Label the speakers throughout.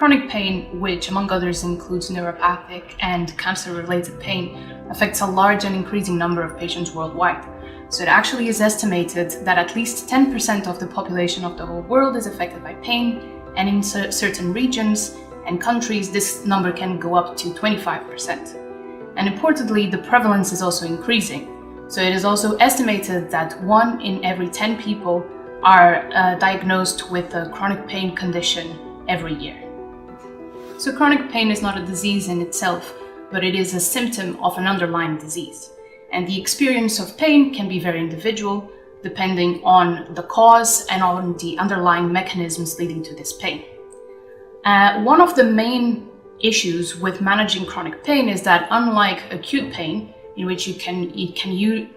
Speaker 1: Chronic pain, which among others includes neuropathic and cancer-related pain, affects a large and increasing number of patients worldwide. So it actually is estimated that at least 10% of the population of the whole world is affected by pain, and in certain regions and countries this number can go up to 25%. And importantly, the prevalence is also increasing. So it is also estimated that 1 in every 10 people are diagnosed with a chronic pain condition every year. So chronic pain is not a disease in itself, but it is a symptom of an underlying disease. And the experience of pain can be very individual, depending on the cause and on the underlying mechanisms leading to this pain. One of the main issues with managing chronic pain is that, unlike acute pain, in which it can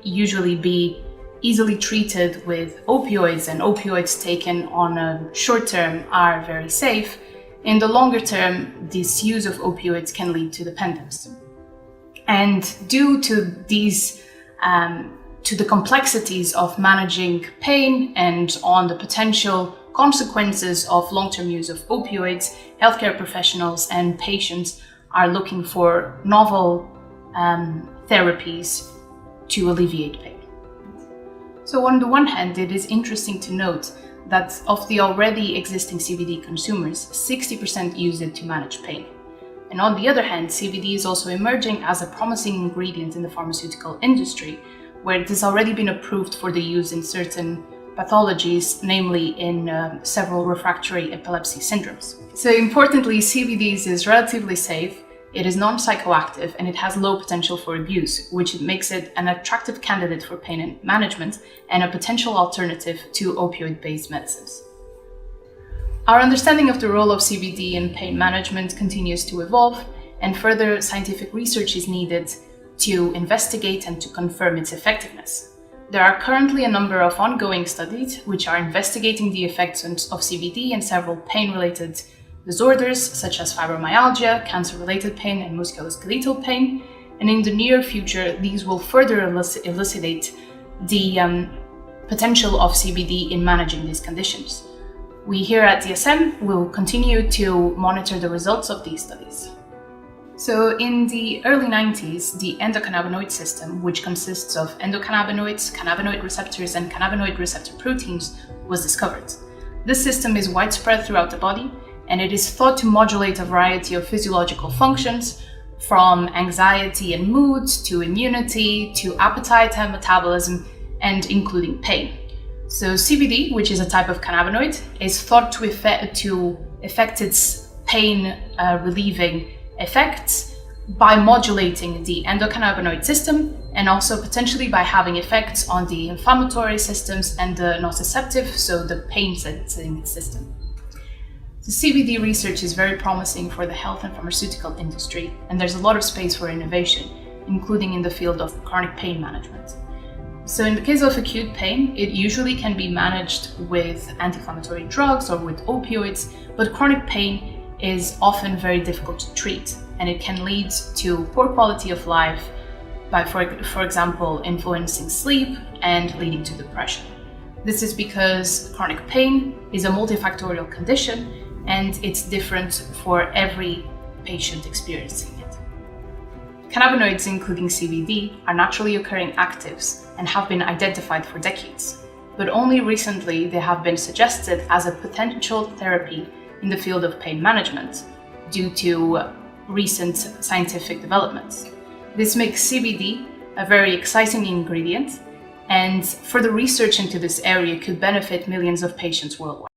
Speaker 1: usually be easily treated with opioids, and opioids taken on a short term are very safe, in the longer term, this use of opioids can lead to dependence. And due to these, to the complexities of managing pain and on the potential consequences of long-term use of opioids, healthcare professionals and patients are looking for novel therapies to alleviate pain. So on the one hand, it is interesting to note that of the already existing CBD consumers, 60% use it to manage pain. And on the other hand, CBD is also emerging as a promising ingredient in the pharmaceutical industry, where it has already been approved for the use in certain pathologies, namely in several refractory epilepsy syndromes. So importantly, CBD is relatively safe, it is non-psychoactive, and it has low potential for abuse, which makes it an attractive candidate for pain management and a potential alternative to opioid-based medicines. Our understanding of the role of CBD in pain management continues to evolve, and further scientific research is needed to investigate and to confirm its effectiveness. There are currently a number of ongoing studies which are investigating the effects of CBD in several pain-related disorders such as fibromyalgia, cancer-related pain, and musculoskeletal pain. And in the near future, these will further elucidate the potential of CBD in managing these conditions. We here at DSM will continue to monitor the results of these studies. So in the early 90s, the endocannabinoid system, which consists of endocannabinoids, cannabinoid receptors, and cannabinoid receptor proteins, was discovered. This system is widespread throughout the body, and it is thought to modulate a variety of physiological functions, from anxiety and mood, to immunity, to appetite and metabolism, and including pain. So CBD, which is a type of cannabinoid, is thought to affect its pain relieving effects by modulating the endocannabinoid system, and also potentially by having effects on the inflammatory systems and the nociceptive, so the pain-sensing system. The CBD research is very promising for the health and pharmaceutical industry, and there's a lot of space for innovation, including in the field of chronic pain management. So in the case of acute pain, it usually can be managed with anti-inflammatory drugs or with opioids, but chronic pain is often very difficult to treat, and it can lead to poor quality of life by, for example, influencing sleep and leading to depression. This is because chronic pain is a multifactorial condition, and it's different for every patient experiencing it. Cannabinoids, including CBD, are naturally occurring actives and have been identified for decades, but only recently they have been suggested as a potential therapy in the field of pain management due to recent scientific developments. This makes CBD a very exciting ingredient, and further research into this area could benefit millions of patients worldwide.